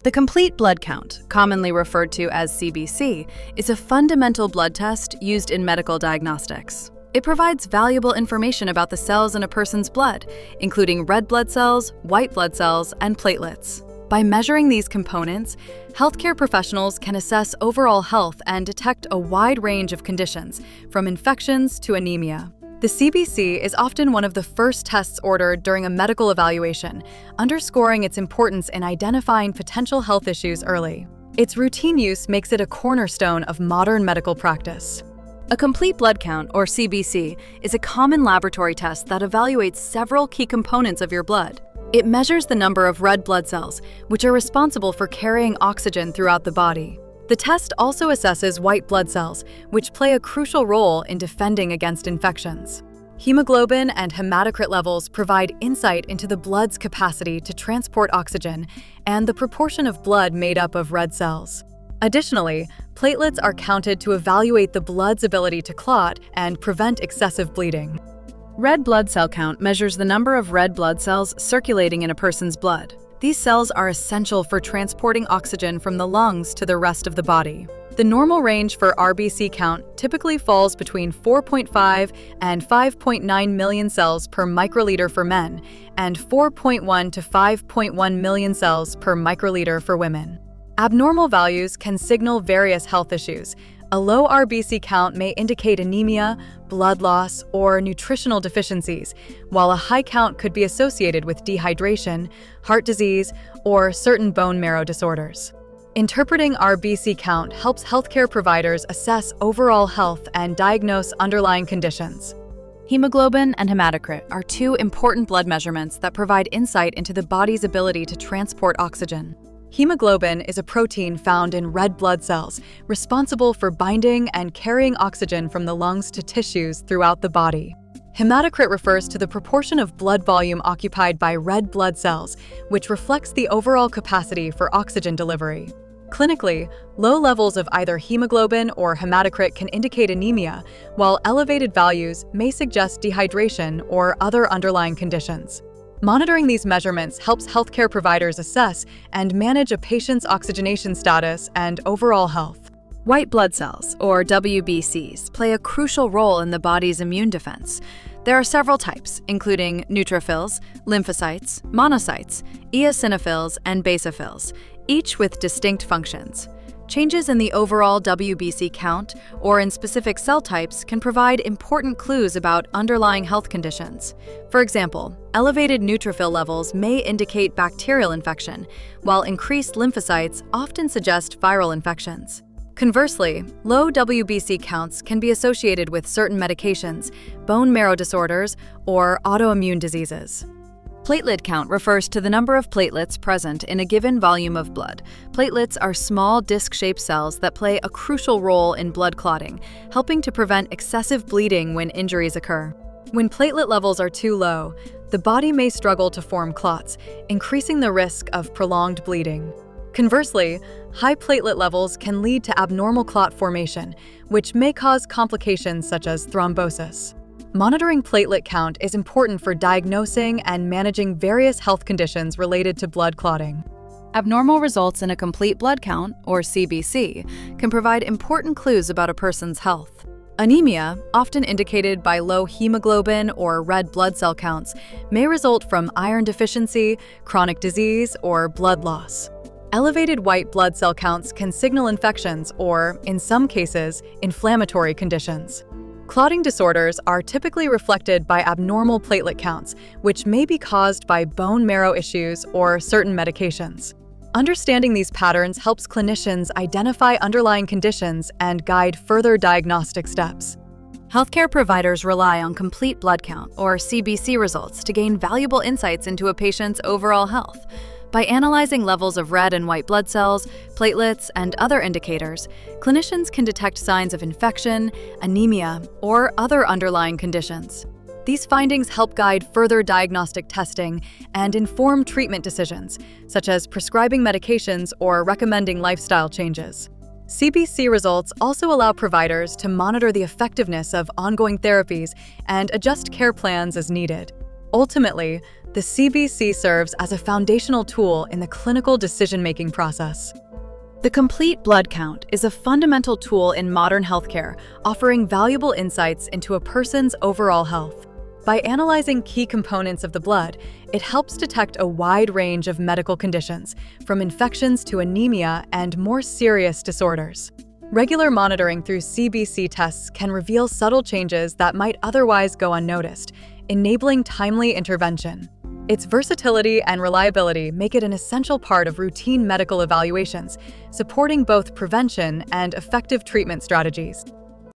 The complete blood count, commonly referred to as CBC, is a fundamental blood test used in medical diagnostics. It provides valuable information about the cells in a person's blood, including red blood cells, white blood cells, and platelets. By measuring these components, healthcare professionals can assess overall health and detect a wide range of conditions, from infections to anemia. The CBC is often one of the first tests ordered during a medical evaluation, underscoring its importance in identifying potential health issues early. Its routine use makes it a cornerstone of modern medical practice. A complete blood count, or CBC, is a common laboratory test that evaluates several key components of your blood. It measures the number of red blood cells, which are responsible for carrying oxygen throughout the body. The test also assesses white blood cells, which play a crucial role in defending against infections. Hemoglobin and hematocrit levels provide insight into the blood's capacity to transport oxygen and the proportion of blood made up of red cells. Additionally, platelets are counted to evaluate the blood's ability to clot and prevent excessive bleeding. Red blood cell count measures the number of red blood cells circulating in a person's blood. These cells are essential for transporting oxygen from the lungs to the rest of the body. The normal range for RBC count typically falls between 4.5 and 5.9 million cells per microliter for men and 4.1 to 5.1 million cells per microliter for women. Abnormal values can signal various health issues. A low RBC count may indicate anemia, blood loss, or nutritional deficiencies, while a high count could be associated with dehydration, heart disease, or certain bone marrow disorders. Interpreting RBC count helps healthcare providers assess overall health and diagnose underlying conditions. Hemoglobin and hematocrit are two important blood measurements that provide insight into the body's ability to transport oxygen. Hemoglobin is a protein found in red blood cells, responsible for binding and carrying oxygen from the lungs to tissues throughout the body. Hematocrit refers to the proportion of blood volume occupied by red blood cells, which reflects the overall capacity for oxygen delivery. Clinically, low levels of either hemoglobin or hematocrit can indicate anemia, while elevated values may suggest dehydration or other underlying conditions. Monitoring these measurements helps healthcare providers assess and manage a patient's oxygenation status and overall health. White blood cells, or WBCs, play a crucial role in the body's immune defense. There are several types, including neutrophils, lymphocytes, monocytes, eosinophils, and basophils, each with distinct functions. Changes in the overall WBC count or in specific cell types can provide important clues about underlying health conditions. For example, elevated neutrophil levels may indicate bacterial infection, while increased lymphocytes often suggest viral infections. Conversely, low WBC counts can be associated with certain medications, bone marrow disorders, or autoimmune diseases. Platelet count refers to the number of platelets present in a given volume of blood. Platelets are small disc-shaped cells that play a crucial role in blood clotting, helping to prevent excessive bleeding when injuries occur. When platelet levels are too low, the body may struggle to form clots, increasing the risk of prolonged bleeding. Conversely, high platelet levels can lead to abnormal clot formation, which may cause complications such as thrombosis. Monitoring platelet count is important for diagnosing and managing various health conditions related to blood clotting. Abnormal results in a complete blood count, or CBC, can provide important clues about a person's health. Anemia, often indicated by low hemoglobin or red blood cell counts, may result from iron deficiency, chronic disease, or blood loss. Elevated white blood cell counts can signal infections or, in some cases, inflammatory conditions. Clotting disorders are typically reflected by abnormal platelet counts, which may be caused by bone marrow issues or certain medications. Understanding these patterns helps clinicians identify underlying conditions and guide further diagnostic steps. Healthcare providers rely on complete blood count, or CBC results, to gain valuable insights into a patient's overall health. By analyzing levels of red and white blood cells, platelets, and other indicators, clinicians can detect signs of infection, anemia, or other underlying conditions. These findings help guide further diagnostic testing and inform treatment decisions, such as prescribing medications or recommending lifestyle changes. CBC results also allow providers to monitor the effectiveness of ongoing therapies and adjust care plans as needed. Ultimately, the CBC serves as a foundational tool in the clinical decision-making process. The complete blood count is a fundamental tool in modern healthcare, offering valuable insights into a person's overall health. By analyzing key components of the blood, it helps detect a wide range of medical conditions, from infections to anemia and more serious disorders. Regular monitoring through CBC tests can reveal subtle changes that might otherwise go unnoticed, enabling timely intervention. Its versatility and reliability make it an essential part of routine medical evaluations, supporting both prevention and effective treatment strategies.